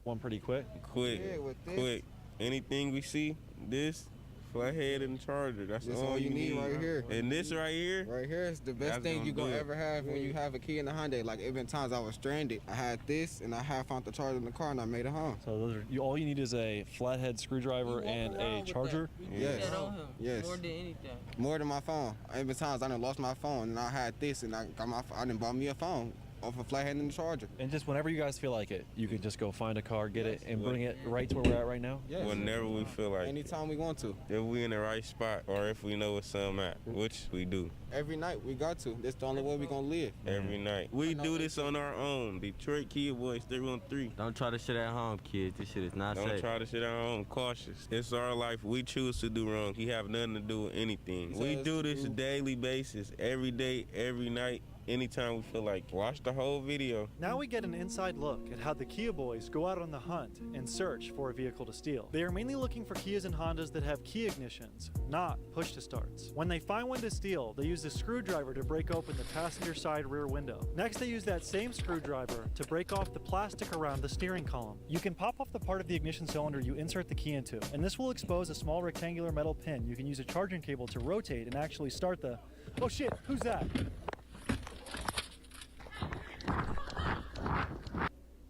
one pretty quick. Quick, quick. Anything we see, this, flathead and the charger. That's all you need right here. And this right here? Right here is the best thing you're going to ever have when you have a key in the Hyundai. Like, even times I was stranded, I had this, and I had found the charger in the car, and I made it home. So those are, all you need is a flathead screwdriver and a charger? Yes. Yes. More than anything. More than my phone. Even times I done lost my phone, and I had this, and I done bought me a phone off a flathead and the charger. And just whenever you guys feel like it, you can just go find a car, get it, and bring it right to where we're at right now? Yes. Whenever we feel like anytime we want to. If we in the right spot, or if we know where some at, which we do. Every night we got to. That's the only way we gonna live. Every night. We do this on our own. Detroit Kid Boys 313. Don't try this shit at home, kids. This shit is not safe. Don't try this shit at home. Cautious. It's our life. We choose to do wrong. He have nothing to do with anything. We do this daily basis, every day, every night. Anytime we feel like. Watch the whole video. Now we get an inside look at how the Kia boys go out on the hunt and search for a vehicle to steal. They are mainly looking for Kias and Hondas that have key ignitions, not push-to-starts. When they find one to steal, they use a screwdriver to break open the passenger side rear window. Next, they use that same screwdriver to break off the plastic around the steering column. You can pop off the part of the ignition cylinder you insert the key into, and this will expose a small rectangular metal pin. You can use a charging cable to rotate and actually start the... Oh shit, who's that?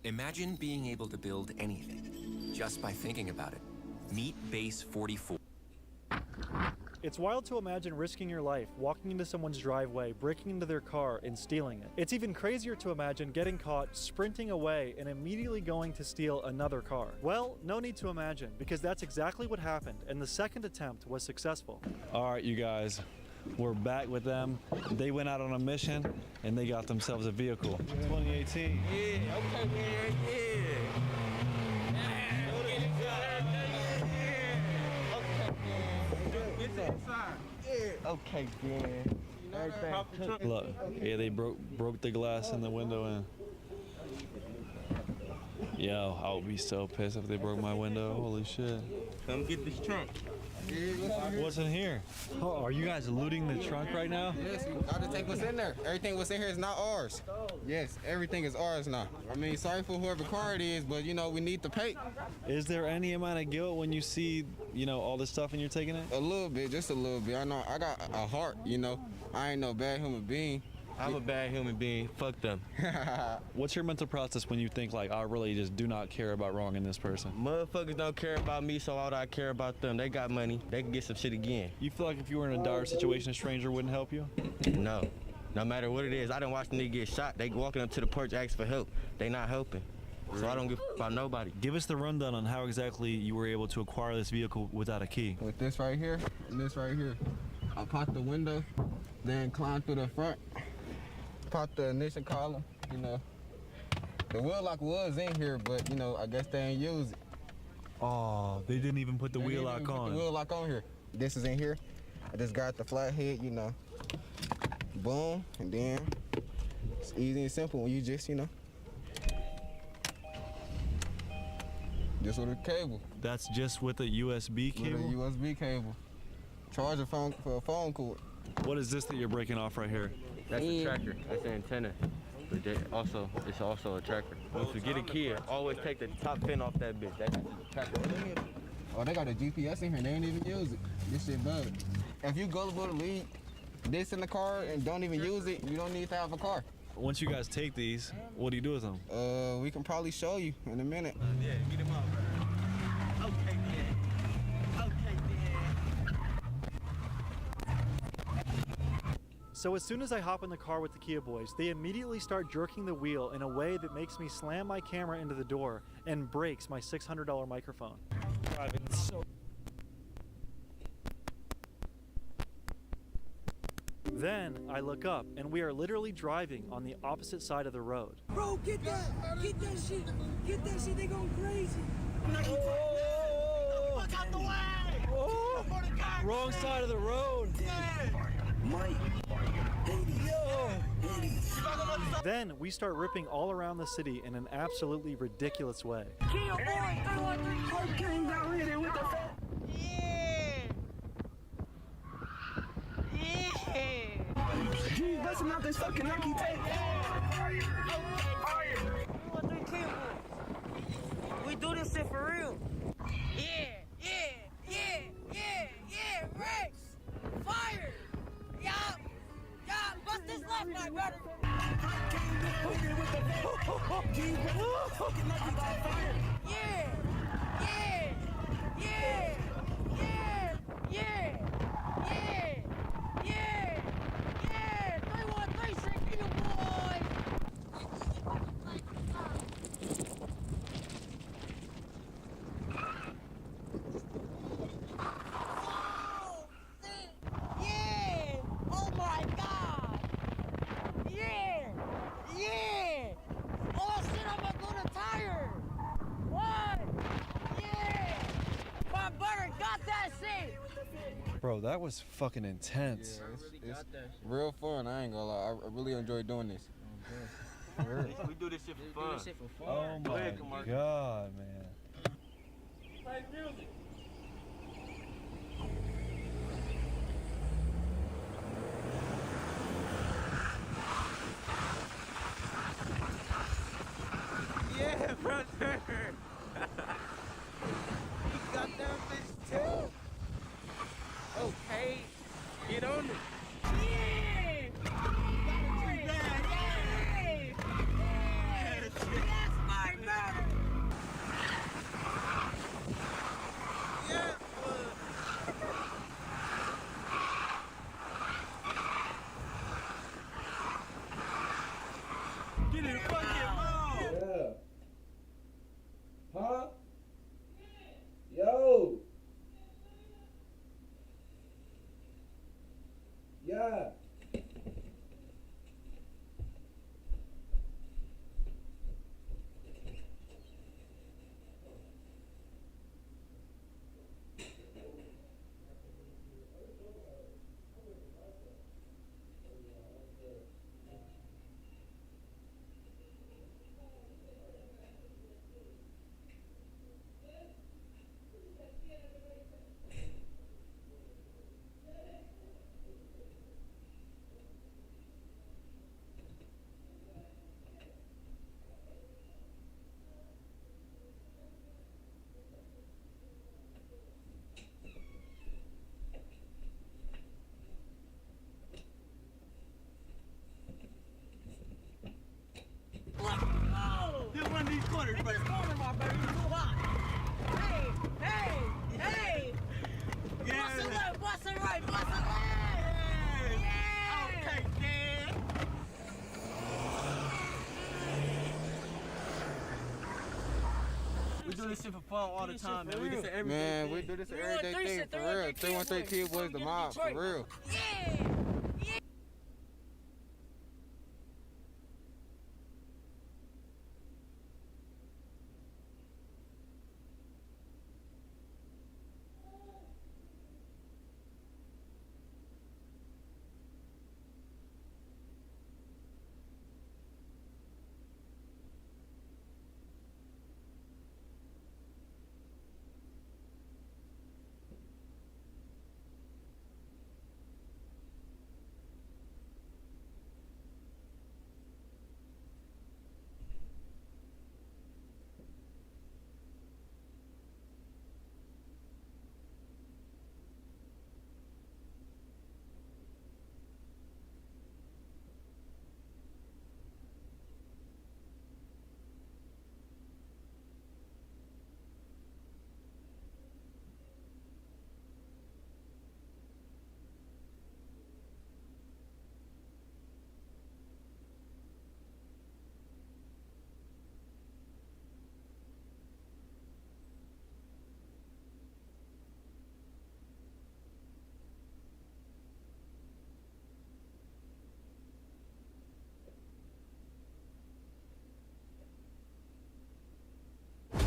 Imagine being able to build anything just by thinking about it. Meet Base 44. It's wild to imagine risking your life, walking into someone's driveway, breaking into their car, and stealing it. It's even crazier to imagine getting caught, sprinting away, and immediately going to steal another car. Well, no need to imagine, because that's exactly what happened, and the second attempt was successful. All right, you guys. We're back with them. They went out on a mission and they got themselves a vehicle. 2018. Yeah, okay, man, Get inside. Yeah. Okay, man. Look, yeah, they broke the glass in the window and yo, I would be so pissed if they broke my window. Holy shit. Come get this trunk. What's in here? Oh, are you guys looting the trunk right now? Yes, we gotta take what's in there. Everything what's in here is not ours. Yes, everything is ours now. I mean, sorry for whoever car it is, but you know, we need to pay. Is there any amount of guilt when you see, you know, all this stuff and you're taking it? A little bit, just a little bit. I know I got a heart, you know. I ain't no bad human being. I'm a bad human being. Fuck them. What's your mental process when you think like, I really just do not care about wronging this person? Motherfuckers don't care about me, so why would I care about them? They got money. They can get some shit again. You feel like if you were in a dire situation, a stranger wouldn't help you? No. No matter what it is, I done watched the nigga get shot. They walking up to the porch asking for help. They not helping. So I don't give a about nobody. Give us the rundown on how exactly you were able to acquire this vehicle without a key. With this right here and this right here. I popped the window, then climbed through the front. Popped the ignition column, you know. The wheel lock was in here, but you know, I guess they ain't use it. Oh, they didn't even put the wheel lock on. The wheel lock on here. This is in here. I just got the flathead, you know. Boom, and then it's easy and simple when you just, you know. Just with a cable. That's just with a USB cable? With a USB cable. Charge a phone for a phone cord. What is this that you're breaking off right here? That's a tracker. That's an antenna. But it's also a tracker. Once you get a Kia, always take the top fin off that bitch. That's a tracker. Oh, they got a GPS in here. They ain't even use it. This shit bad. If you gullible to leave this in the car and don't even use it, you don't need to have a car. Once you guys take these, what do you do with them? We can probably show you in a minute. Yeah, get them out, bro. Okay, man. Okay, man. So as soon as I hop in the car with the Kia boys, they immediately start jerking the wheel in a way that makes me slam my camera into the door and breaks my $600 microphone. Driving so... Then I look up and we are literally driving on the opposite side of the road. Bro, get that shit, they going crazy. Oh, fuck out the way! Oh, wrong side of the road. Then we start ripping all around the city in an absolutely ridiculous way. Kia boy, 313 cocaine got rid of with the fat. Yeah. He's busting out this fucking Nike tape. We do this shit for real. Yeah, Rex! Fire! Yup! Bust this left, my brother! Yeah! 313 Street, you boys! Yeah! Oh my God! Yeah! Oh shit, I'm gonna go to tire! What? Yeah! My brother got that shit! Bro, that was fucking intense. Yeah, it's real fun. I ain't gonna lie. I really enjoy doing this. We do this shit for fun. Oh my God, man. Play music. Yeah, brother. He got that bitch too. Okay, get on it. Yes, my brother! Yeah, get it, fucking move. Yeah. Huh? Yo. Yeah. Hit one of these corners, brother. This corner, my brother. You too hot. Hey! Bust it left, bust it right, bust it left! Yeah! Okay, man. We do this shit for fun all the time, man. We do this every day. Man, we do this everyday thing for real. 313 Kid Boys, the mob, for real. Yeah!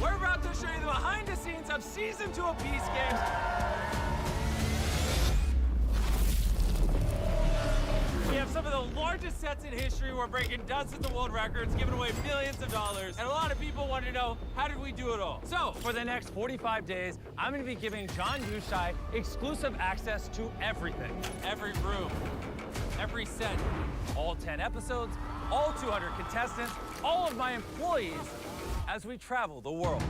We're about to show you the behind the scenes of Season 2 of Peace Games. We have some of the largest sets in history. We're breaking dozens of world records, giving away millions of dollars. And a lot of people want to know, how did we do it all? So, for the next 45 days, I'm going to be giving John Yushai exclusive access to everything. Every room, every set, all 10 episodes, all 200 contestants, all of my employees, as we travel the world.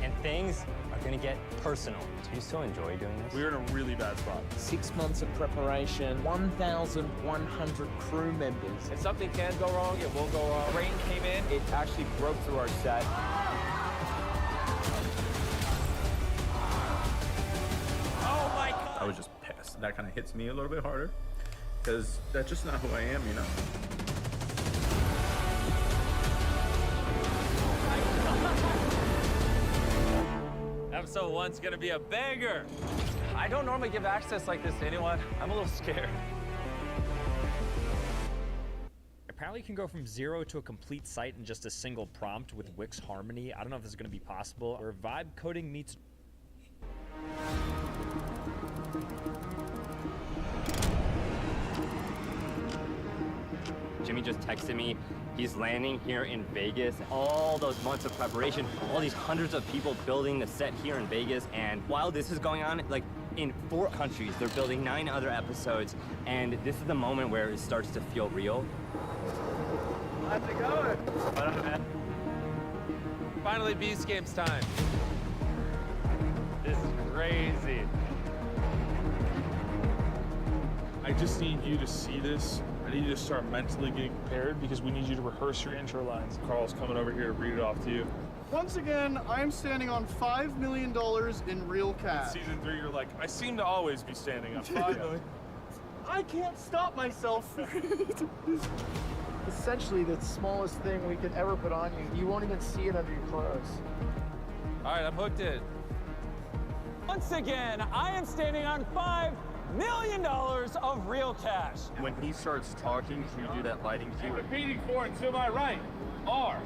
and things are gonna get personal. Do you still enjoy doing this? We're in a really bad spot. 6 months of preparation, 1,100 crew members. If something can go wrong, it will go wrong. Rain came in. It actually broke through our set. Oh my God. I was just pissed. That kind of hits me a little bit harder because that's just not who I am, you know? Episode 1's gonna be a banger. I don't normally give access like this to anyone. I'm a little scared. Apparently you can go from 0 to a complete site in just a single prompt with Wix Harmony. I don't know if this is gonna be possible. Or vibe coding meets... Jimmy just texted me. He's landing here in Vegas. All those months of preparation, all these hundreds of people building the set here in Vegas. And while this is going on, like in 4 countries, they're building 9 other episodes. And this is the moment where it starts to feel real. How's it going? What up, man? Finally, Beast Games time. This is crazy. I just need you to see this. I need you to start mentally getting prepared because we need you to rehearse your intro lines. Carl's coming over here to read it off to you. Once again, I'm standing on $5 million in real cash. In season 3, you're like, I seem to always be standing on $5 million. I can't stop myself. Essentially the smallest thing we could ever put on you. You won't even see it under your clothes. All right, I'm hooked in. Once again, I am standing on $5 million of real cash. When he starts talking, can you do that lighting cue? Competing for it to my right are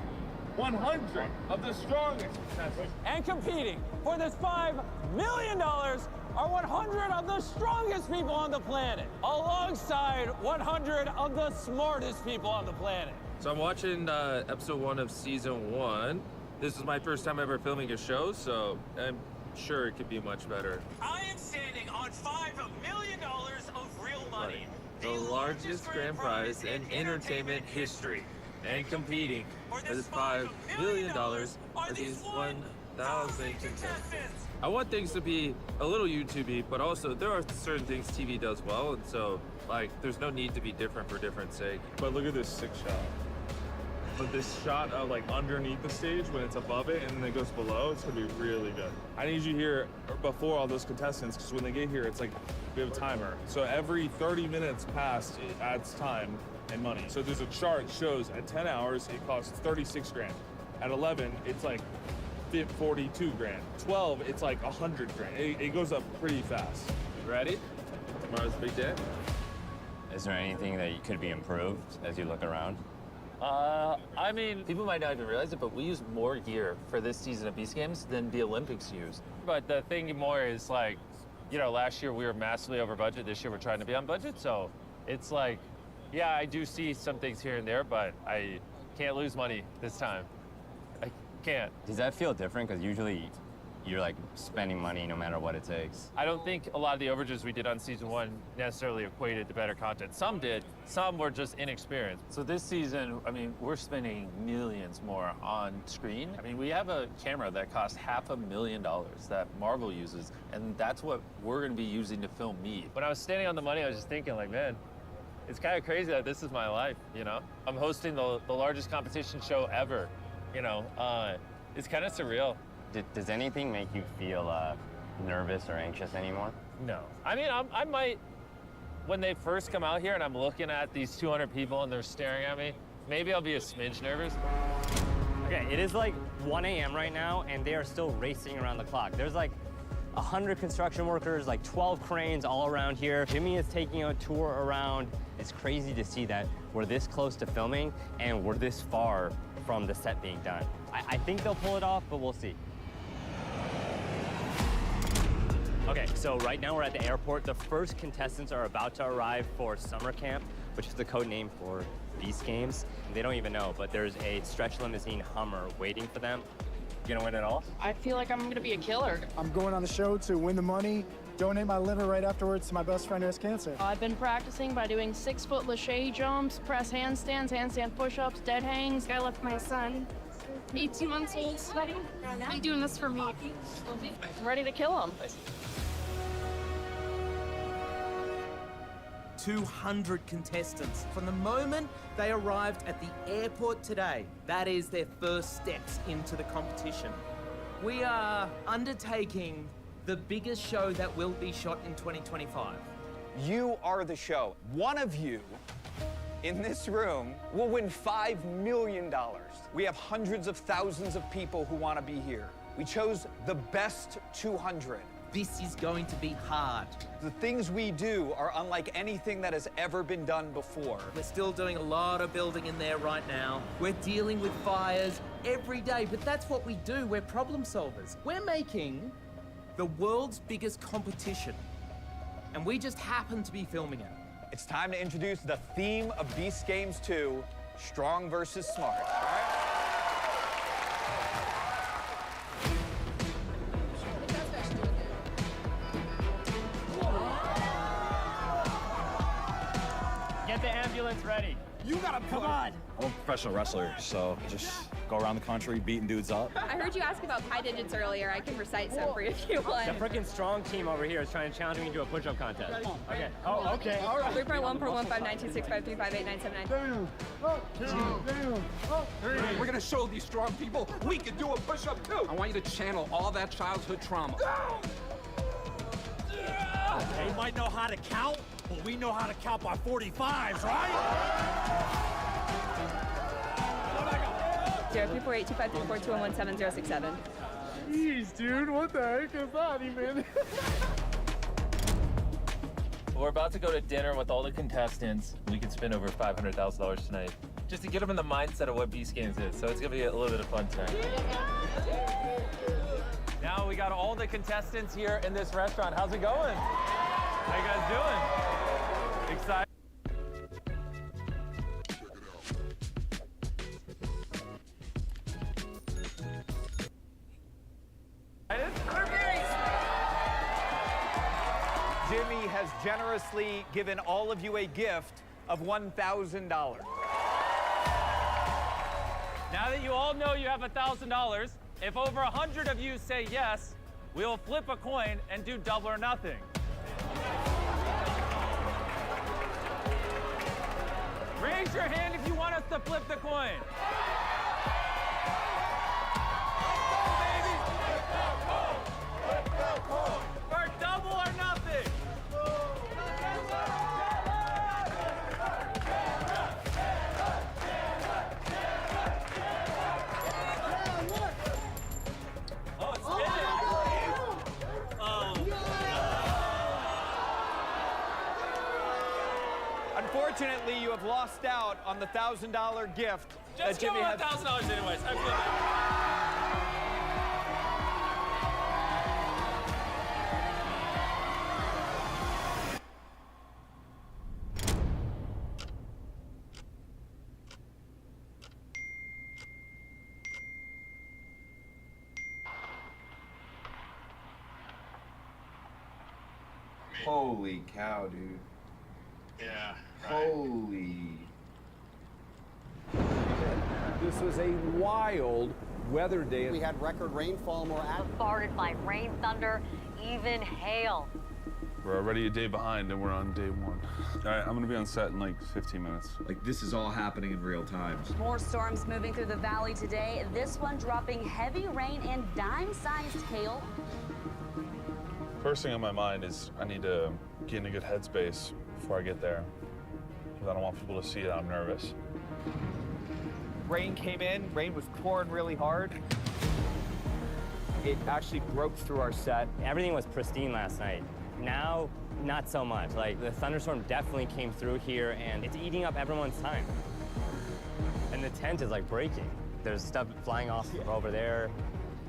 100 of the strongest contestants. And competing for this $5 million are 100 of the strongest people on the planet, alongside 100 of the smartest people on the planet. So I'm watching episode 1 of season 1. This is my first time ever filming a show, so I'm sure it could be much better. I am standing on $5 million of real money. The largest grand prize in entertainment history. And competing for this $5 million are these 1,000 contestants. I want things to be a little YouTube-y, but also there are certain things TV does well, and so like there's no need to be different for different sake. But look at this sick shot. But this shot of like underneath the stage when it's above it and then it goes below, it's gonna be really good. I need you here before all those contestants because when they get here, it's like we have a timer. So every 30 minutes past, it adds time and money. So there's a chart that shows at 10 hours, it costs 36 grand. At 11, it's like 42 grand. 12, it's like 100 grand. It goes up pretty fast. Ready? Tomorrow's a big day. Is there anything that could be improved as you look around? I mean, people might not even realize it, but we use more gear for this season of Beast Games than the Olympics used. But the thing more is like, you know, last year we were massively over budget. This year we're trying to be on budget. So it's like, yeah, I do see some things here and there, but I can't lose money this time. I can't. Does that feel different? Because usually you're like spending money no matter what it takes. I don't think a lot of the overages we did on season 1 necessarily equated to better content. Some did, some were just inexperienced. So this season, I mean, we're spending millions more on screen. I mean, we have a camera that costs $500,000 that Marvel uses, and that's what we're gonna be using to film me. When I was standing on the money, I was just thinking like, man, it's kind of crazy that this is my life, you know? I'm hosting the largest competition show ever, you know? It's kind of surreal. Does anything make you feel nervous or anxious anymore? No. I mean, I might, when they first come out here and I'm looking at these 200 people and they're staring at me, maybe I'll be a smidge nervous. Okay, it is like 1 a.m. right now, and they are still racing around the clock. There's like 100 construction workers, like 12 cranes all around here. Jimmy is taking a tour around. It's crazy to see that we're this close to filming and we're this far from the set being done. I think they'll pull it off, but we'll see. Okay, so right now we're at the airport. The first contestants are about to arrive for summer camp, which is the code name for Beast Games. They don't even know, but there's a stretch limousine Hummer waiting for them. You gonna win it all? I feel like I'm gonna be a killer. I'm going on the show to win the money, donate my liver right afterwards to my best friend who has cancer. I've been practicing by doing 6-foot lache jumps, press handstands, handstand push-ups, dead hangs. I left my son 18 months old, sweaty. I'm doing this for me. I'm ready to kill him. 200 contestants. From the moment they arrived at the airport today, that is their first steps into the competition. We are undertaking the biggest show that will be shot in 2025. You are the show. One of you in this room will win $5 million. We have hundreds of thousands of people who want to be here. We chose the best 200. This is going to be hard. The things we do are unlike anything that has ever been done before. We're still doing a lot of building in there right now. We're dealing with fires every day, but that's what we do. We're problem solvers. We're making the world's biggest competition, and we just happen to be filming it. It's time to introduce the theme of Beast Games 2, Strong versus Smart. All right? Get the ambulance ready. You gotta come on. I'm a professional wrestler, so just go around the country beating dudes up. I heard you ask about pi digits earlier. I can recite some for you if you want. The freaking strong team over here is trying to challenge me to a push-up contest. Okay. Oh, okay. All right. 3.141592653589799. We're gonna show these strong people we can do a push-up too. I want you to channel all that childhood trauma. They might know how to count, but we know how to count by 45s, right? 034825342117067. Jeez, dude, what the heck is that even? We're about to go to dinner with all the contestants. We can spend over $500,000 tonight just to get them in the mindset of what Beast Games is. So it's gonna be a little bit of fun tonight. Now we got all the contestants here in this restaurant. How's it going? How you guys doing? Excited? Jimmy has generously given all of you a gift of $1,000. Now that you all know you have $1,000, if over 100 of you say yes, we'll flip a coin and do double or nothing. Raise your hand if you want us to flip the coin. For double or nothing. Oh, it's spinning. Unfortunately, you have lost out on the $1,000 gift Just that give Jimmy him has. $1,000 anyways. I feel bad. Holy cow, dude. Yeah. Holy. This was a wild weather day. We had record rainfall more bombarded by rain, thunder, even hail. We're already a day behind and we're on day one. All right, I'm gonna be on set in like 15 minutes. Like, this is all happening in real time. More storms moving through the valley today. This one dropping heavy rain and dime-sized hail. First thing on my mind is I need to get in a good headspace before I get there. Because I don't want people to see that I'm nervous. Rain came in, rain was pouring really hard. It actually broke through our set. Everything was pristine last night. Now, not so much. Like, the thunderstorm definitely came through here, and it's eating up everyone's time. And the tent is, like, breaking. There's stuff flying off over there.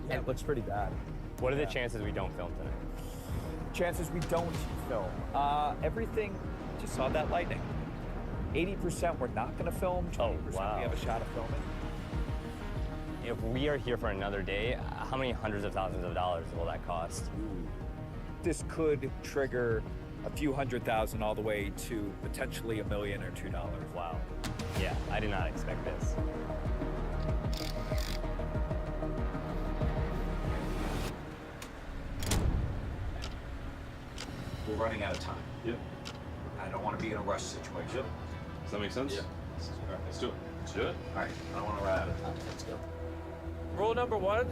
Yeah, it looks pretty bad. What are the chances we don't film tonight? Chances we don't film. Everything, just saw that lightning. 80% we're not going to film, 20% we have a shot of filming. If we are here for another day, how many hundreds of thousands of dollars will that cost? This could trigger a few $100,000 all the way to potentially $1 million or $2. Wow. Yeah, I did not expect this. We're running out of time. Yep. I don't want to be in a rush situation. Yep. Does that make sense? Yeah. All right, let's do it. Let's do it. All right. I don't want to run out of time. Let's go. Rule number one,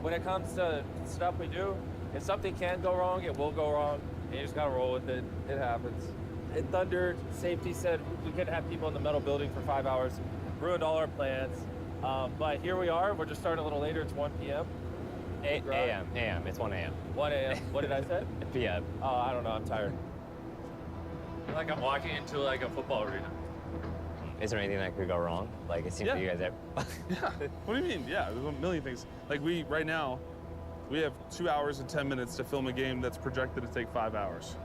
when it comes to stuff we do, if something can go wrong, it will go wrong. And you just gotta roll with it. It happens. In Thunder, safety said we couldn't have people in the metal building for 5 hours. Ruined all our plans. But here we are. We're just starting a little later. It's 1 p.m. A.M. It's 1 a.m. 1 a.m. What did I say? p.m. Oh, I don't know. I'm tired. Like I'm walking into like a football arena. Is there anything that could go wrong? Like, it seems like you guys Yeah. What do you mean? Yeah, there's a million things. Like right now, we have 2 hours and 10 minutes to film a game that's projected to take 5 hours.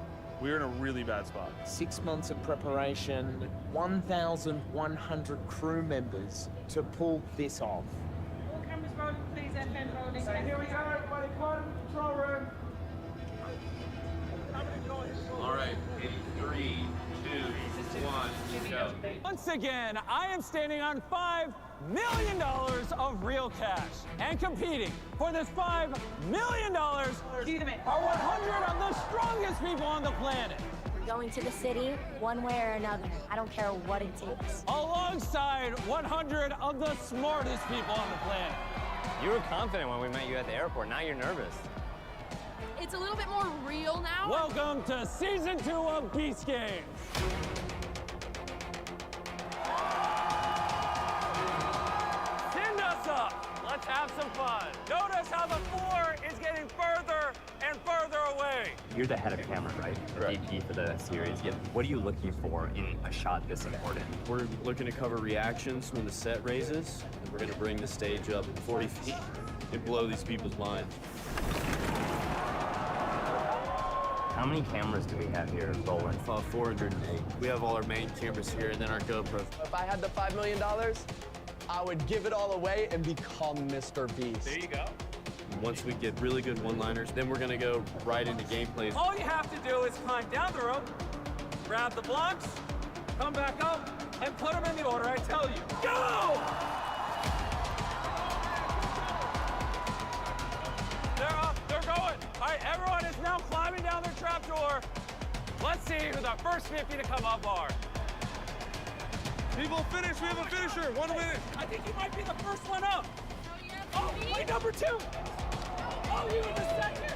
We're in a really bad spot. 6 months of preparation, 1,100 crew members to pull this off. All cameras rolling, please, FM rolling. So here we go, everybody, come to the control room. All right, 3, 2, 1, go. Once again, I am standing on $5 million of real cash and competing for this $5 million are 100 of the strongest people on the planet. We're going to the city one way or another. I don't care what it takes. Alongside 100 of the smartest people on the planet. You were confident when we met you at the airport. Now you're nervous. It's a little bit more real now. Welcome to season 2 of Beast Games. Send us up. Let's have some fun. Notice how the 4 is getting further and further away. You're the head of camera, right? DP for the series. Yep. What are you looking for in a shot this important? We're looking to cover reactions when the set raises. We're going to bring the stage up 40 feet and blow these people's minds. How many cameras do we have here rolling? 408. We have all our main cameras here and then our GoPros. If I had the $5 million, I would give it all away and become Mr. Beast. There you go. Once we get really good one-liners, then we're going to go right into gameplays. All you have to do is climb down the rope, grab the blocks, come back up, and put them in the order I tell you. Go! They're up, they're going. All right, everyone is now climbing down their trapdoor. Let's see who the first 50 to come up are. People finish, we have a finisher, 1 minute. I think you might be the first one up. Oh, wait, number 2. Oh, you were the second.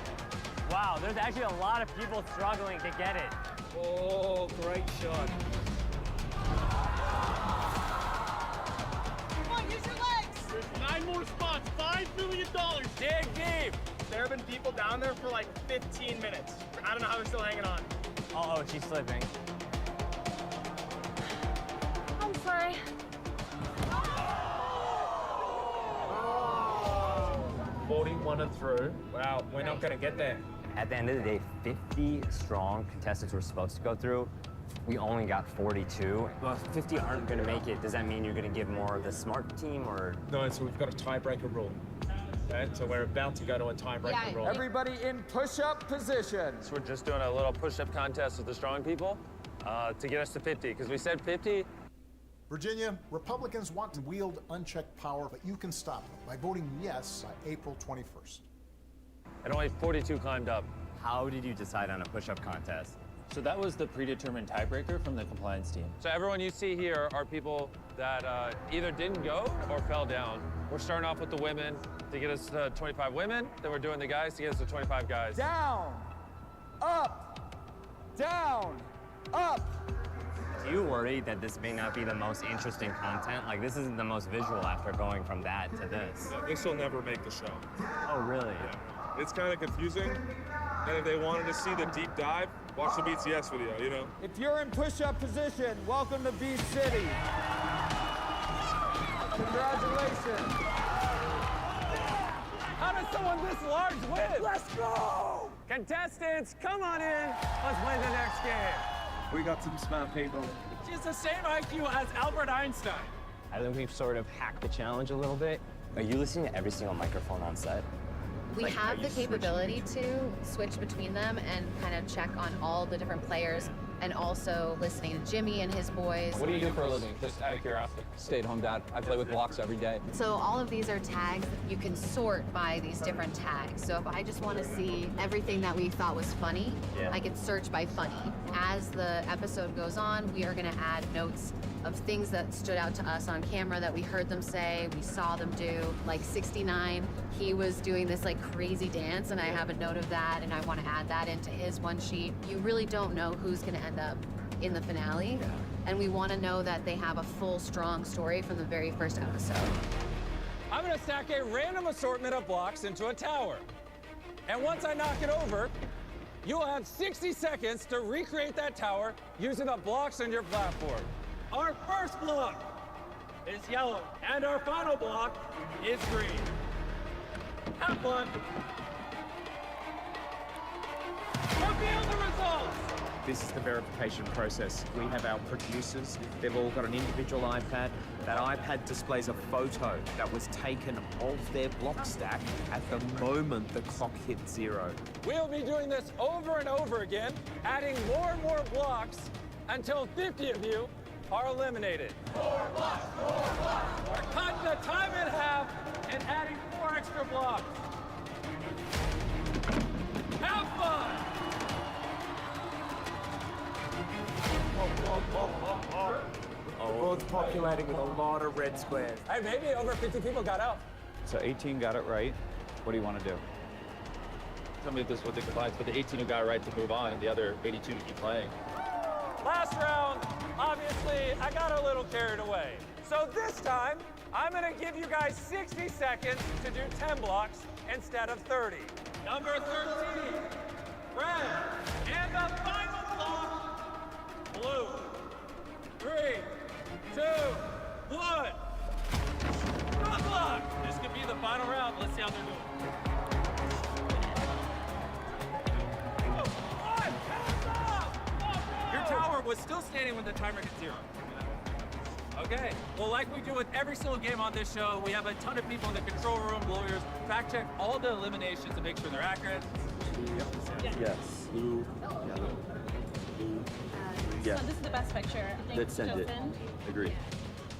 Wow, there's actually a lot of people struggling to get it. Oh, great shot. Come on, use your legs. There's 9 more spots, $5 million. Dig deep. There have been people down there for like 15 minutes. I don't know how they're still hanging on. Oh, she's slipping. I'm sorry. 41 and through. Wow, we're not going to get there. At the end of the day, 50 strong contestants were supposed to go through. We only got 42. Well, if 50 aren't going to make it, does that mean you're going to give more of the smart team, or? No, so we've got a tiebreaker rule. Okay, so we're about to go to a tiebreaker rule. Everybody in push-up position. So we're just doing a little push-up contest with the strong people to get us to 50, because we said 50. Virginia, Republicans want to wield unchecked power, but you can stop them by voting yes by April 21st. And only 42 climbed up. How did you decide on a push-up contest? So that was the predetermined tiebreaker from the compliance team. So everyone you see here are people that either didn't go or fell down. We're starting off with the women to get us to 25 women. Then we're doing the guys to get us to 25 guys. Down, up, down, up. Do you worry that this may not be the most interesting content? Like, this isn't the most visual after going from that to this. This will never make the show. Oh, really? Yeah. It's kind of confusing. And if they wanted to see the deep dive, watch the BTS video, you know? If you're in push-up position, welcome to Beast City. Congratulations. How does someone this large win? Let's go! Contestants, come on in. Let's play the next game. We got some smart people. She's the same IQ as Albert Einstein. I think we've sort of hacked the challenge a little bit. Are you listening to every single microphone on set? We have the capability to switch between them and kind of check on all the different players, and also listening to Jimmy and his boys. What do you do for a living? Just out of curiosity. Stay-at-home dad. I play with blocks every day. So all of these are tags. You can sort by these different tags. So if I just want to see everything that we thought was funny, I can search by funny. As the episode goes on, we are going to add notes of things that stood out to us on camera that we heard them say, we saw them do. Like 69, he was doing this like crazy dance, and I have a note of that, and I want to add that into his one sheet. You really don't know who's going to end up in the finale, and we want to know that they have a full, strong story from the very first episode. I'm gonna stack a random assortment of blocks into a tower. And once I knock it over, you will have 60 seconds to recreate that tower using the blocks on your platform. Our first block is yellow, and our final block is green. Have fun. Reveal the results. This is the verification process. We have our producers. They've all got an individual iPad. That iPad displays a photo that was taken of their block stack at the moment the clock hit 0. We'll be doing this over and over again, adding more and more blocks until 50 of you are eliminated. More blocks, more blocks. We're cutting the time in half and adding 4 extra blocks. Have fun! We're both populating with a lot of red squares. Hey, maybe over 50 people got out. So 18 got it right. What do you want to do? Tell me if this is what they combines, but the 18 who got it right to move on, and the other 82 to keep playing. Last round, obviously, I got a little carried away. So this time, I'm gonna give you guys 60 seconds to do 10 blocks instead of 30. Number 13, red, and the final block, blue. 3, 2, 1. Good luck! This could be the final round. Let's see how they're doing. Your tower was still standing when the timer hit 0. Okay, well, like we do with every single game on this show, we have a ton of people in the control room, lawyers, fact check all the eliminations to make sure they're accurate. Yes. Blue. Yellow. Blue. Yes. So this is the best picture. I think Let's send it. Agreed.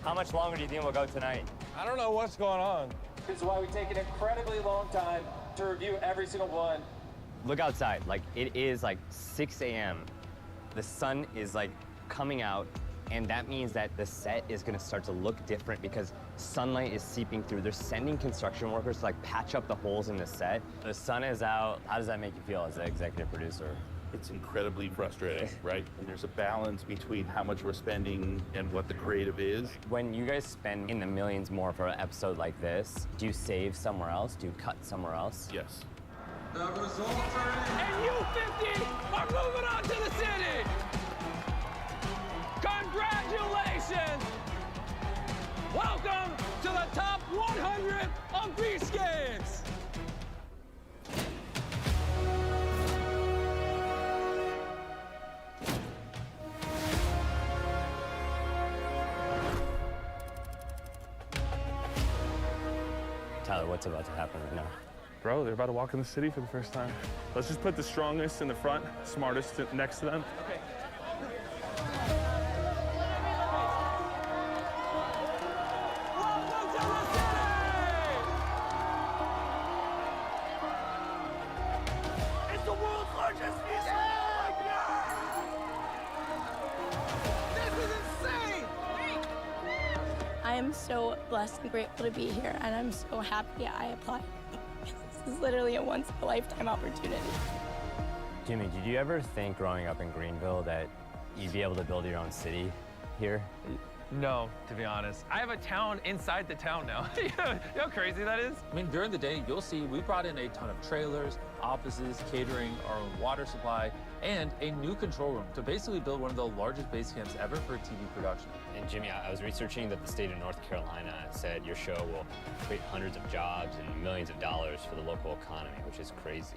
How much longer do you think we'll go tonight? I don't know what's going on. This is why we take an incredibly long time to review every single one. Look outside. Like, it is like 6 a.m. The sun is like coming out, and that means that the set is gonna start to look different because sunlight is seeping through. They're sending construction workers to like patch up the holes in the set. The sun is out. How does that make you feel as an executive producer? It's incredibly frustrating, right? And there's a balance between how much we're spending and what the creative is. When you guys spend in the millions more for an episode like this, do you save somewhere else? Do you cut somewhere else? Yes. The results are in. And you 50 are moving on to the city. Congratulations. Welcome to the top 100 of Beast Games. Tyler, what's about to happen right now? Bro, they're about to walk in the city for the first time. Let's just put the strongest in the front, smartest next to them. Okay. Welcome to the city! It's the world's largest museum! This is insane! I am so blessed and grateful to be here, and I'm so happy I applied. This is literally a once-in-a-lifetime opportunity. Jimmy, did you ever think growing up in Greenville that you'd be able to build your own city here? No, to be honest. I have a town inside the town now. You know how crazy that is? I mean, during the day, you'll see we brought in a ton of trailers, offices, catering, our own water supply, and a new control room to basically build one of the largest base camps ever for TV production. And Jimmy, I was researching that the state of North Carolina said your show will create hundreds of jobs and millions of dollars for the local economy, which is crazy.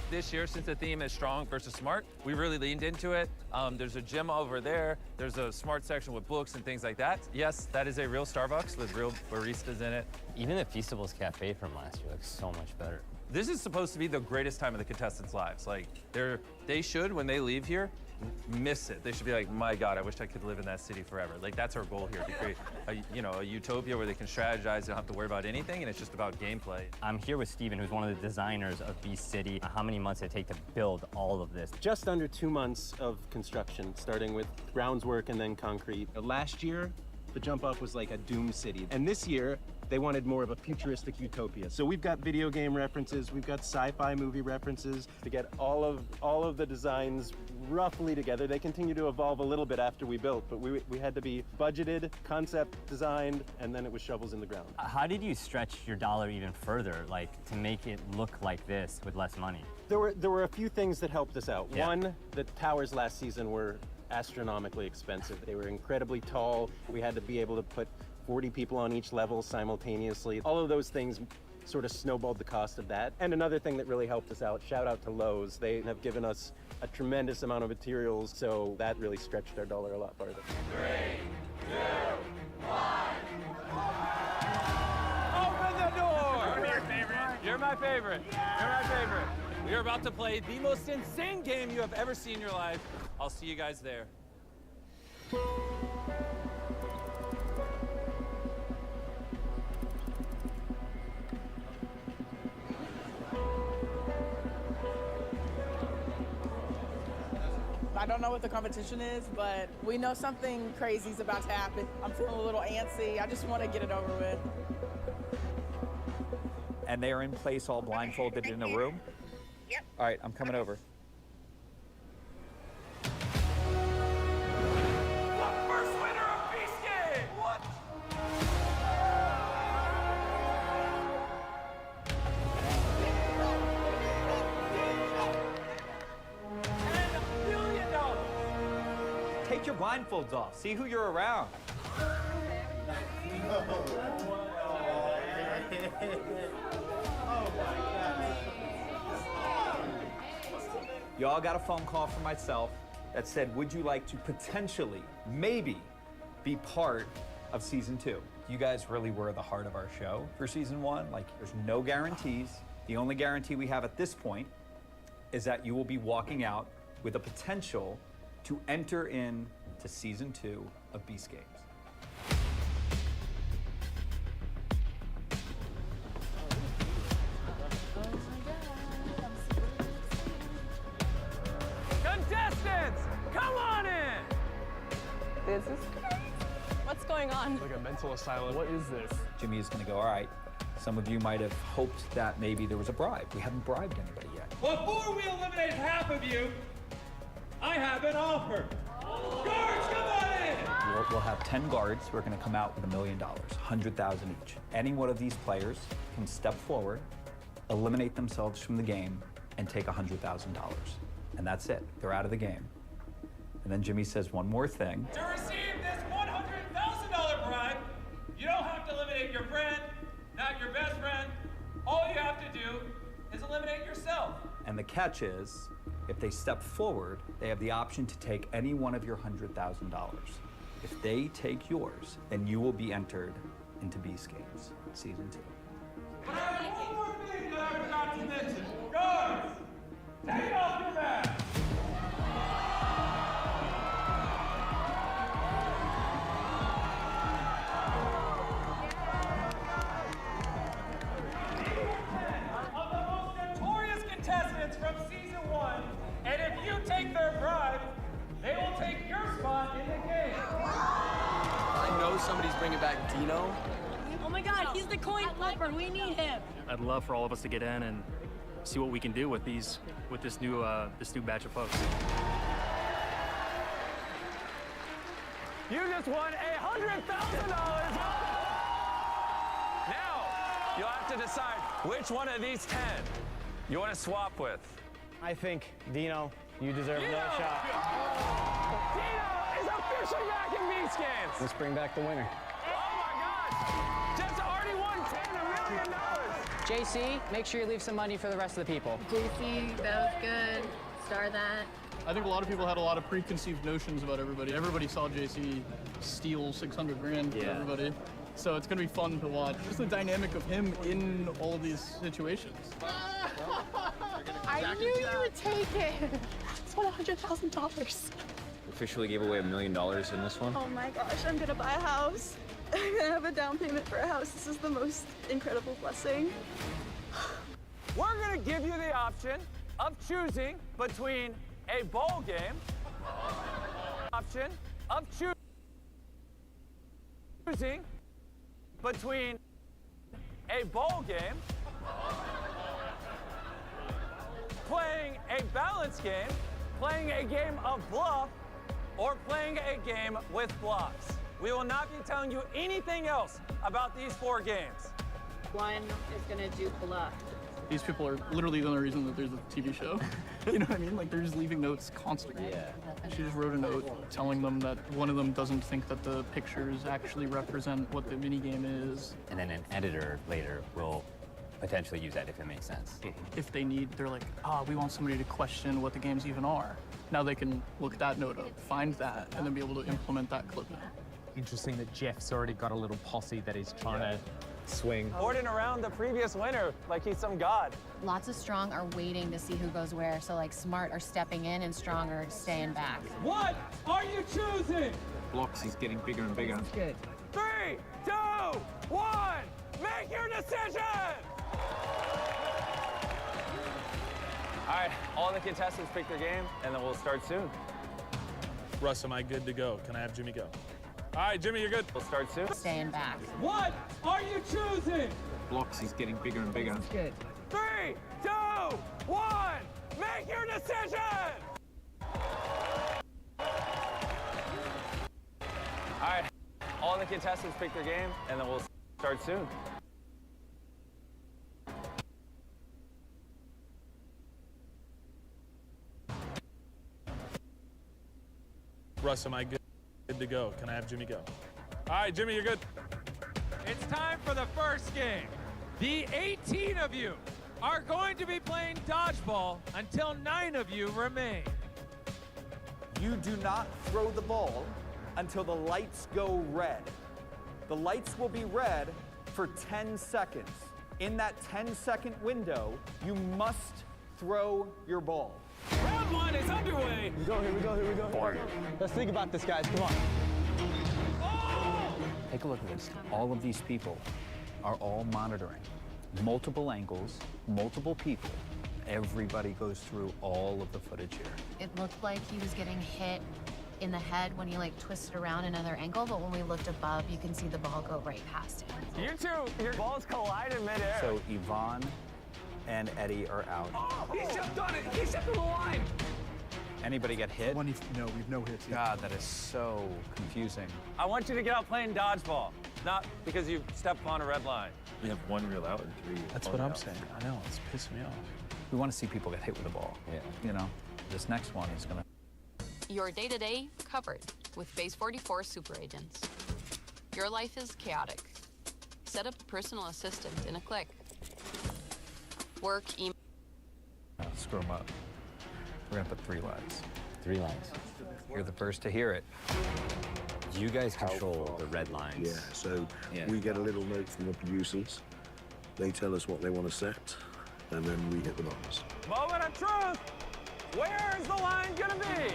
This year, since the theme is strong versus smart, we really leaned into it. There's a gym over there. There's a smart section with books and things like that. Yes, that is a real Starbucks with real baristas in it. Even the Feastables Cafe from last year looks so much better. This is supposed to be the greatest time of the contestants' lives. Like, they should, when they leave here, miss it. They should be like, my God, I wish I could live in that city forever. Like, that's our goal here, to create a utopia where they can strategize, they don't have to worry about anything, and it's just about gameplay. I'm here with Steven, who's one of the designers of Beast City. How many months did it take to build all of this? Just under 2 months of construction, starting with grounds work and then concrete. Last year, the jump up was like a doom city. And this year, they wanted more of a futuristic utopia. So we've got video game references, we've got sci-fi movie references to get all of the designs roughly together. They continue to evolve a little bit after we built, but we had to be budgeted, concept designed, and then it was shovels in the ground. How did you stretch your dollar even further, like to make it look like this with less money? There were a few things that helped us out. Yeah. One, the towers last season were astronomically expensive. They were incredibly tall. We had to be able to put 40 people on each level simultaneously. All of those things sort of snowballed the cost of that. And another thing that really helped us out, shout out to Lowe's. They have given us a tremendous amount of materials, so that really stretched our dollar a lot farther. 3, 2, 1. Open the door! You're your favorite. You're my favorite. You're my favorite. We are about to play the most insane game you have ever seen in your life. I'll see you guys there. I don't know what the competition is, but we know something crazy is about to happen. I'm feeling a little antsy. I just want to get it over with. And they are in place all blindfolded in a room? Yep. All right, I'm coming over. First winner of Beast Game! What? $10 million! Take your blindfolds off. See who you're around. Y'all got a phone call from myself that said, would you like to potentially, maybe, be part of season 2? You guys really were the heart of our show for season 1. Like, there's no guarantees. The only guarantee we have at this point is that you will be walking out with a potential to enter in to season 2 of Beast Games. Contestants, come on in! This is crazy. What's going on? Like a mental asylum. What is this? Jimmy is going to go, all right, some of you might have hoped that maybe there was a bribe. We haven't bribed anybody yet. Before we eliminate half of you, I have an offer. Guards, come on in! We'll have 10 guards who are going to come out with $1 million, 100,000 each. Any one of these players can step forward, eliminate themselves from the game, and take $100,000. And that's it. They're out of the game. And then Jimmy says one more thing. To receive this $100,000 bribe, you don't have to eliminate your friend, not your best friend. All you have to do is eliminate yourself. And the catch is, if they step forward, they have the option to take any one of your $100,000. If they take yours, then you will be entered into Beast Games Season 2. But I have one more thing that I forgot to mention. Guards, take off your mask. Of the most notorious contestants from season 1, and if you take their bribe, they will take your spot in the game. I know somebody's bringing back Dino. Oh my God, he's the coin flipper. We need him. I'd love for all of us to get in and see what we can do with this new batch of folks. You just won $100,000. Now, you'll have to decide which one of these 10 you want to swap with. I think, Dino, you deserve another shot. Dino is officially back in Beast Games. Let's bring back the winner. Oh my God! Jeff's already won $1 million. JC, make sure you leave some money for the rest of the people. JC, that was good. Star that. I think a lot of people had a lot of preconceived notions about everybody. Everybody saw JC steal 600 grand from everybody. So it's gonna be fun to watch. Just the dynamic of him in all of these situations. I knew you would take it. It's $100,000. Officially gave away $1 million in this one. Oh my gosh, I'm gonna buy a house. I'm gonna have a down payment for a house. This is the most incredible blessing. We're gonna give you the option of choosing between a bowl game, option of choosing between a bowl game, playing a balance game, playing a game of bluff, or playing a game with blocks. We will not be telling you anything else about these 4 games. One is gonna do bluff. These people are literally the only reason that there's a TV show. You know what I mean? Like, they're just leaving notes constantly. Yeah. She just wrote a note telling them that one of them doesn't think that the pictures actually represent what the minigame is. And then an editor later will potentially use that if it makes sense. If they need, they're like, we want somebody to question what the games even are. Now they can look that note up, find that, and then be able to implement that clip in. Interesting that Jeff's already got a little posse that he's trying to swing. Ordering around the previous winner like he's some god. Lots of strong are waiting to see who goes where. So like smart are stepping in and strong are staying back. What are you choosing? Blocks is getting bigger and bigger. That's good. 3, 2, 1, make your decision! All right, all the contestants pick their game, and then we'll start soon. Russ, am I good to go? Can I have Jimmy go? All right, Jimmy, you're good. We'll start soon. Staying back. What are you choosing? Blocks is getting bigger and bigger. That's good. 3, 2, 1, make your decision! All right, all the contestants pick their game, and then we'll start soon. Russ, am I good to go? Can I have Jimmy go? All right, Jimmy, you're good. It's time for the first game. The 18 of you are going to be playing dodgeball until 9 of you remain. You do not throw the ball until the lights go red. The lights will be red for 10 seconds. In that 10-second window, you must throw your ball. Round 1 is underway. Here we go. Let's think about this, guys. Come on. Take a look at this. All of these people are all monitoring. Multiple angles, multiple people. Everybody goes through all of the footage here. It looked like he was getting hit in the head when he like twisted around another angle, but when we looked above, you can see the ball go right past him. You two, your balls collide in midair. So Yvonne and Eddie are out. Oh, he stepped on it. He stepped on the line. Anybody get hit? No, we've no hits. God, that is so confusing. I want you to get out playing dodgeball, not because you stepped on a red line. We have 1 reel out and 3. That's what I'm saying. I know, it's pissing me off. We want to see people get hit with the ball. Yeah. You know, this next one is gonna. Your day-to-day covered with Base 44 super agents. Your life is chaotic. Set up a personal assistant in a click. Work, email. Screw them up. We're gonna put 3 lines. 3 lines. You're the first to hear it. You guys control the red lines. Yeah, so we get a little note from the producers. They tell us what they want to set, and then we hit the buttons. Moment of truth. Where is the line gonna be?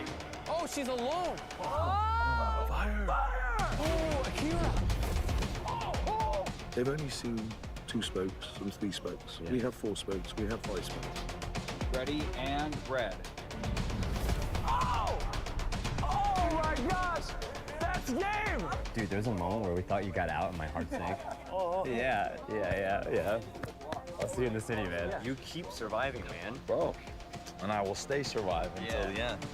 Oh, she's alone. Oh! Fire! Fire! Oh, Akira. Oh! They've only seen 2 spokes and 3 spokes. We have 4 spokes. We have 5 spokes. Ready and red. Oh! Oh my gosh! That's game! Dude, there's a moment where we thought you got out and my heart sank. Oh. Yeah. I'll see you in the city, man. You keep surviving, man. Bro. And I will stay surviving until the end.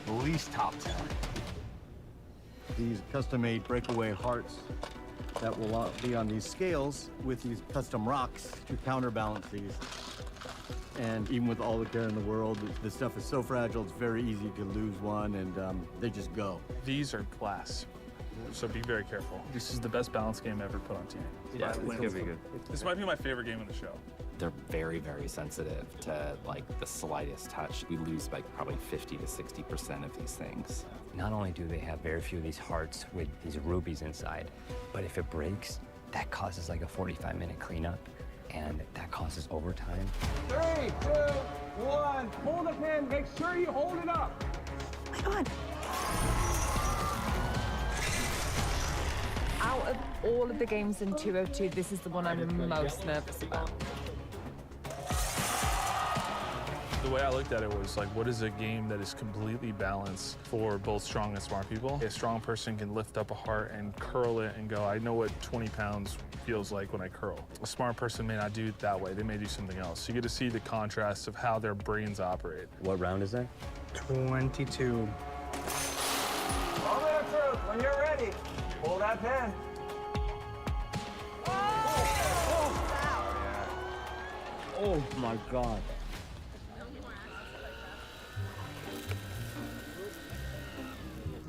At least top 10. These custom-made breakaway hearts that will be on these scales with these custom rocks to counterbalance these. And even with all the care in the world, this stuff is so fragile, it's very easy to lose one, and they just go. These are glass. So be very careful. This is the best balance game ever put on TV. Yeah, it's gonna be good. This might be my favorite game in the show. They're very, very sensitive to like the slightest touch. We lose like probably 50 to 60% of these things. Not only do they have very few of these hearts with these rubies inside, but if it breaks, that causes like a 45-minute cleanup, and that causes overtime. 3, 2, 1. Hold the pin. Make sure you hold it up. Oh my God. Out of all of the games in 202, this is the one I'm most nervous about. The way I looked at it was like, what is a game that is completely balanced for both strong and smart people? A strong person can lift up a heart and curl it and go, I know what 20 pounds feels like when I curl. A smart person may not do it that way. They may do something else. So you get to see the contrast of how their brains operate. What round is that? 22. Moment of truth. When you're ready, hold that pin. Oh my God.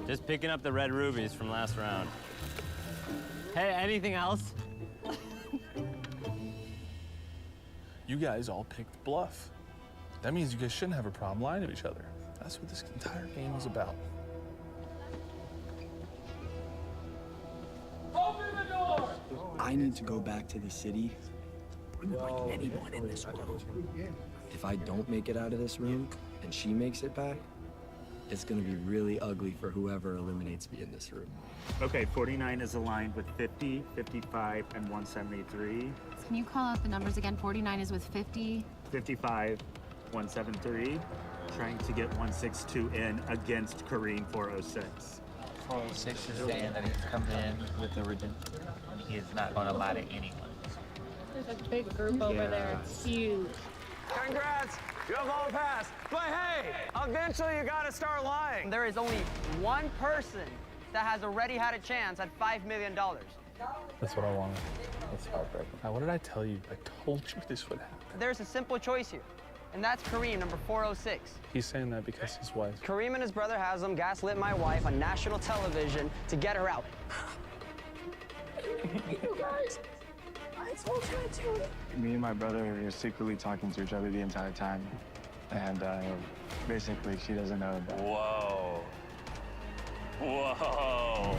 Just picking up the red rubies from last round. Hey, anything else? You guys all picked bluff. That means you guys shouldn't have a problem lying to each other. That's what this entire game is about. Open the door. I need to go back to the city like anyone in this room. If I don't make it out of this room and she makes it back, it's gonna be really ugly for whoever eliminates me in this room. Okay, 49 is aligned with 50, 55, and 173. Can you call out the numbers again? 49 is with 50. 55, 173. Trying to get 162 in against Kareem 406. 406 is saying that he's coming in with the redemption. He is not going to lie to anyone. There's a big group over there. It's huge. Congrats! You have all passed. But hey, eventually you gotta start lying. There is only one person that has already had a chance at $5 million. That's what I wanted. That's heartbreaking. Now, what did I tell you? I told you this would happen. There's a simple choice here, and that's Kareem, number 406. He's saying that because his wife. Kareem and his brother Haslam gaslit my wife on national television to get her out. You guys, I told you to do it. Me and my brother are secretly talking to each other the entire time. And basically, she doesn't know that. Whoa. Whoa.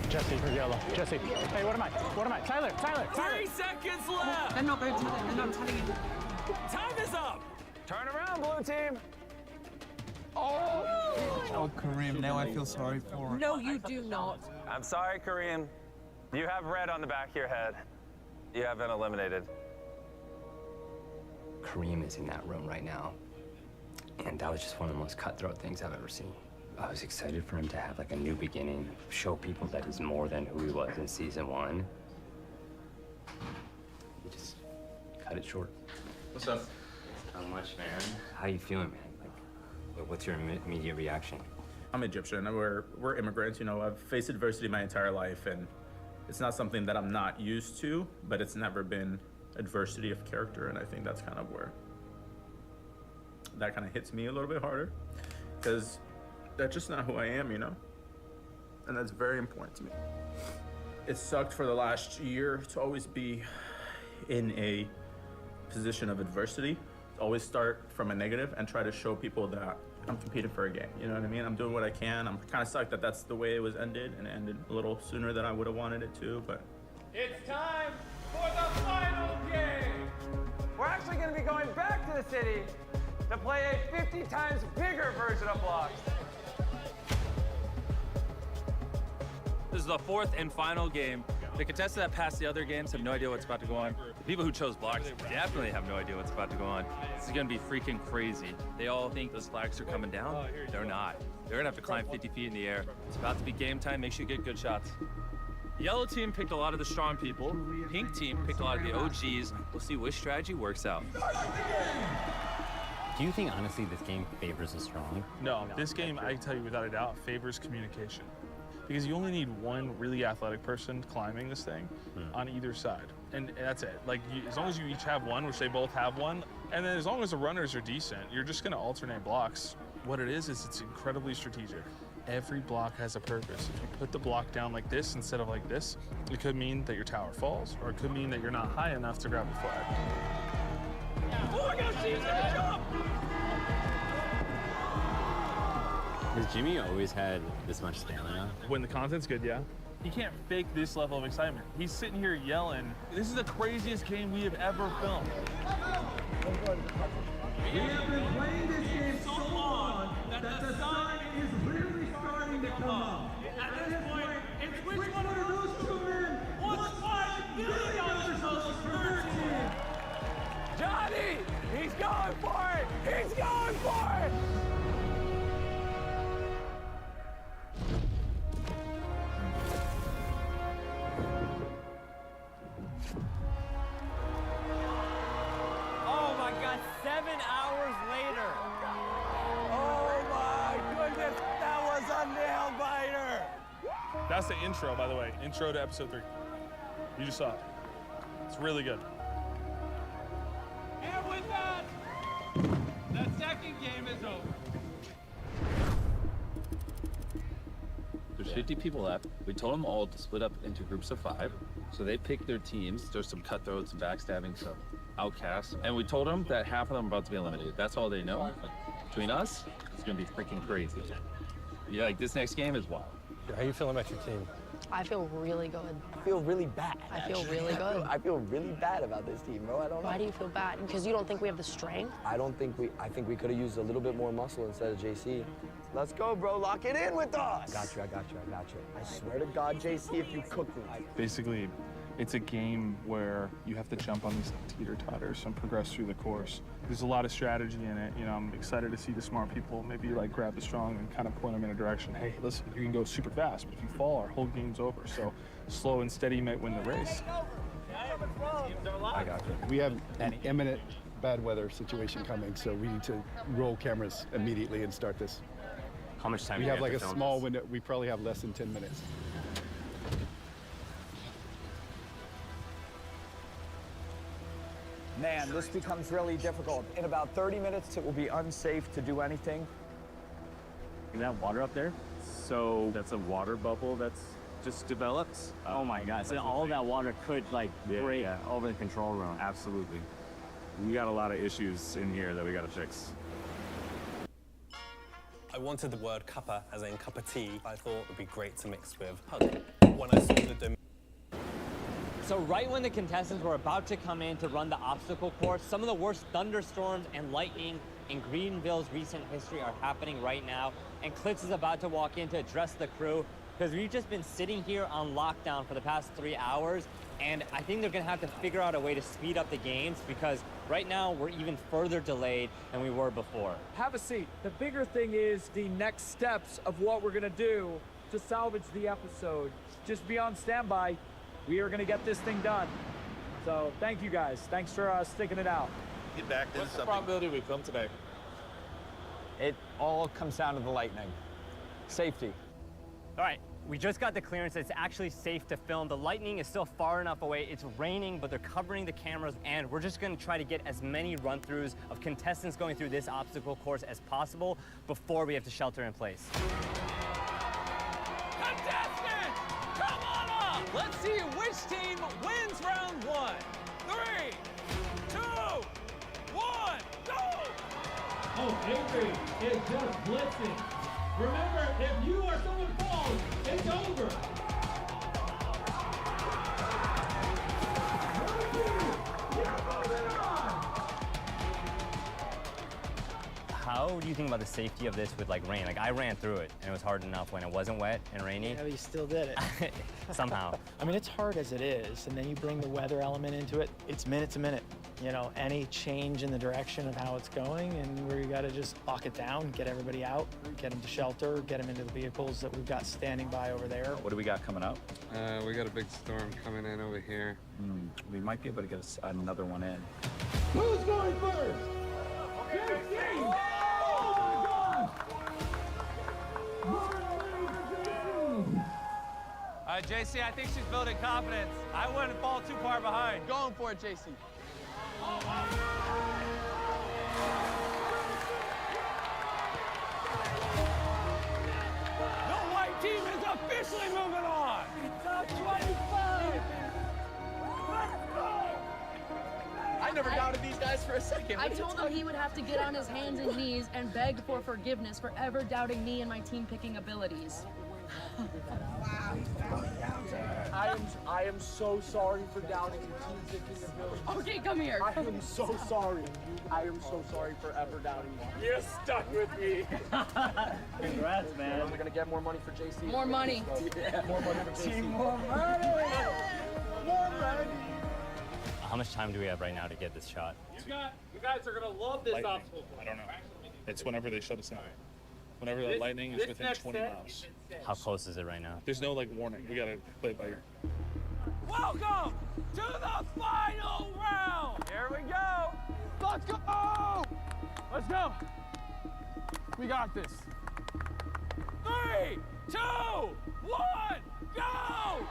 Jesse for yellow. Jesse. Hey, what am I? What am I? Tyler. 3 seconds left. I'm not going to tell them. I'm telling you. Time is up. Turn around, blue team. Oh, Kareem, now I feel sorry for him. No, you do not. I'm sorry, Kareem. You have red on the back of your head. You have been eliminated. Kareem is in that room right now. And that was just one of the most cutthroat things I've ever seen. I was excited for him to have like a new beginning, show people that he's more than who he was in season 1. He just cut it short. What's up? Not much, man. How you feeling, man? Like, what's your immediate reaction? I'm Egyptian. We're immigrants. You know, I've faced adversity my entire life, and it's not something that I'm not used to, but it's never been adversity of character, and I think that's kind of where that kind of hits me a little bit harder, because that's just not who I am, you know? And that's very important to me. It sucked for the last year to always be in a position of adversity, always start from a negative and try to show people that I'm competing for a game, you know what I mean? I'm doing what I can. I'm kind of sucked that that's the way it was ended, and it ended a little sooner than I would have wanted it to, but. It's time for the final game. We're actually gonna be going back to the city to play a 50 times bigger version of blocks. This is the 4th and final game. The contestants that passed the other games have no idea what's about to go on. The people who chose blocks definitely have no idea what's about to go on. This is gonna be freaking crazy. They all think those flags are coming down. They're not. They're gonna have to climb 50 feet in the air. It's about to be game time. Make sure you get good shots. Yellow team picked a lot of the strong people. Pink team picked a lot of the OGs. We'll see which strategy works out. Do you think, honestly, this game favors the strong? No, this game, I can tell you without a doubt, favors communication. Because you only need one really athletic person climbing this thing on either side. And that's it. Like, as long as you each have one, which they both have one, and then as long as the runners are decent, you're just gonna alternate blocks. What it is it's incredibly strategic. Every block has a purpose. If you put the block down like this instead of like this, it could mean that your tower falls, or it could mean that you're not high enough to grab the flag. Oh my gosh, she's gonna jump! Has Jimmy always had this much stamina? When the content's good, yeah. He can't fake this level of excitement. He's sitting here yelling. This is the craziest game we have ever filmed. We have been playing this game so long that the sun is really starting to come up. At this point, it's which one of those two men wants $5 million most per team? Johnny! He's going for it! He's going for it! Oh my God, 7 hours later. Oh my goodness, that was a nail biter! That's the intro, by the way. Intro to episode 3. You just saw it. It's really good. And with that, the second game is over. There's 50 people left. We told them all to split up into groups of 5. So they picked their teams. There's some cutthroats, some backstabbing, some outcasts. And we told them that half of them are about to be eliminated. That's all they know. Between us, it's gonna be freaking crazy. Yeah, like this next game is wild. How you feeling about your team? I feel really good. I feel really bad. I feel really good. I feel really bad about this team, bro. I don't know. Why do you feel bad? Because you don't think we have the strength? I think we could have used a little bit more muscle instead of JC. Let's go, bro. Lock it in with us. I got you. I swear to God, JC, if you cook me. Basically, it's a game where you have to jump on these teeter-totters and progress through the course. There's a lot of strategy in it. You know, I'm excited to see the smart people maybe like grab the strong and kind of point them in a direction. Hey, listen, you can go super fast, but if you fall, our whole game's over. So slow and steady might win the race. I got you. We have an imminent bad weather situation coming, so we need to roll cameras immediately and start this. How much time We do have like to a film small this? window. We probably have less than 10 minutes. Man, this becomes really difficult. In about 30 minutes, it will be unsafe to do anything. That water up there? So that's a water bubble that's just developed. Oh my God, so all that water could like break over the control room. Absolutely. We got a lot of issues in here that we got to fix. I wanted the word cuppa, as in cup of tea, I thought would be great to mix with hug. When I saw the demo. So right when the contestants were about to come in to run the obstacle course, some of the worst thunderstorms and lightning in Greenville's recent history are happening right now. And Klitz is about to walk in to address the crew because we've just been sitting here on lockdown for the past 3 hours. And I think they're gonna have to figure out a way to speed up the games because right now we're even further delayed than we were before. Have a seat. The bigger thing is the next steps of what we're gonna do to salvage the episode. Just be on standby. We are gonna get this thing done. So thank you guys. Thanks for sticking it out. Get back into What's the probability we film today? It all comes down to the lightning. Safety. All right, we just got the clearance. It's actually safe to film. The lightning is still far enough away. It's raining, but they're covering the cameras, and we're just gonna try to get as many run-throughs of contestants going through this obstacle course as possible before we have to shelter in place. Contestants, come on up! Let's see which team wins round 1. 3, 2, 1, go! Oh, Avery is just blitzing. Remember, if you or someone falls, it's over. How do you think about the safety of this with like rain? Like I ran through it and it was hard enough when it wasn't wet and rainy. Yeah, but you still did it. Somehow. I mean, it's hard as it is, and then you bring the weather element into it. It's minute to minute. You know, any change in the direction of how it's going, and we got to just lock it down, get everybody out, get them to shelter, get them into the vehicles that we've got standing by over there. What do we got coming up? We got a big storm coming in over here. We might be able to get another one in. Who's going first? JC! JC, I think she's building confidence. I wouldn't fall too far behind. Going for it, JC. officially moving on. Top 25. Let's go. I never doubted these guys for a second. I told him he would have to get on his hands and knees and beg for forgiveness for ever doubting me and my team picking abilities. I am so sorry for doubting your team picking ability. Okay, come here. I am so sorry. I am so sorry for ever doubting you. You're stuck with me. Congrats, man. We're gonna get more money for JC. More money. Yeah, more money for JC. More money. More money. How much time do we have right now to get this shot? You guys are gonna love this obstacle. I don't know. It's whenever they shut us down. Whenever the lightning is within 20 miles. How close is it right now? There's no like warning. We gotta play it by ear. Welcome to the final round. Here we go. Let's go! Let's go. We got this. 3, 2, 1, go!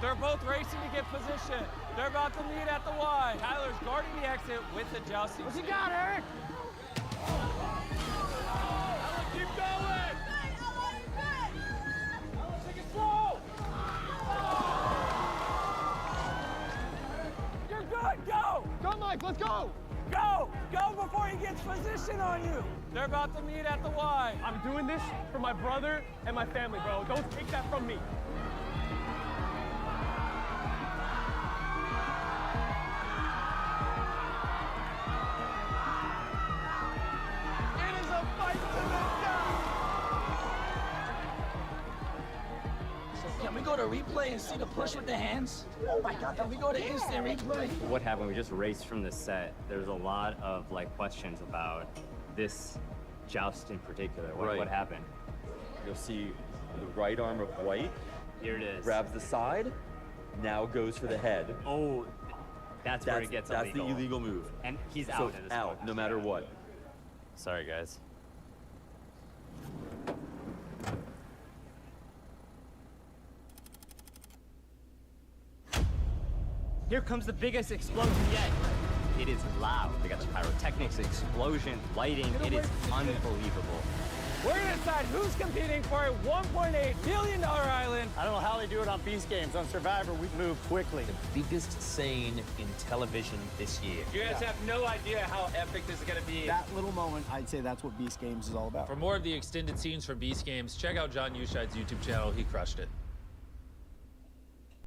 They're both racing to get position. They're about to meet at the Y. Tyler's guarding the exit with the jousting. What you got, Eric? Keep going! Take it slow! You're good, go! Go, Mike, let's go! Go! Go before he gets position on you! They're about to meet at the Y. I'm doing this for my brother and my family, bro. Don't take that from me. Can we go to replay and see the push with the hands? Oh my God, can we go to instant replay? What happened? We just raced from the set. There's a lot of like questions about this joust in particular. What happened? You'll see the right arm of White. Here it is. Grabs the side, now goes for the head. Oh, that's where it gets illegal. That's the illegal move. And he's So out at this out, point. no matter what. Sorry, guys. Here comes the biggest explosion yet. It is loud. They got the pyrotechnics, explosion, lighting. It is unbelievable. We're gonna decide who's competing for a $1.8 million island. I don't know how they do it on Beast Games. On Survivor, we move quickly. The biggest scene in television this year. You guys have no idea how epic this is gonna be. That little moment, I'd say that's what Beast Games is all about. For more of the extended scenes from Beast Games, check out John Uscheid's YouTube channel. He crushed it.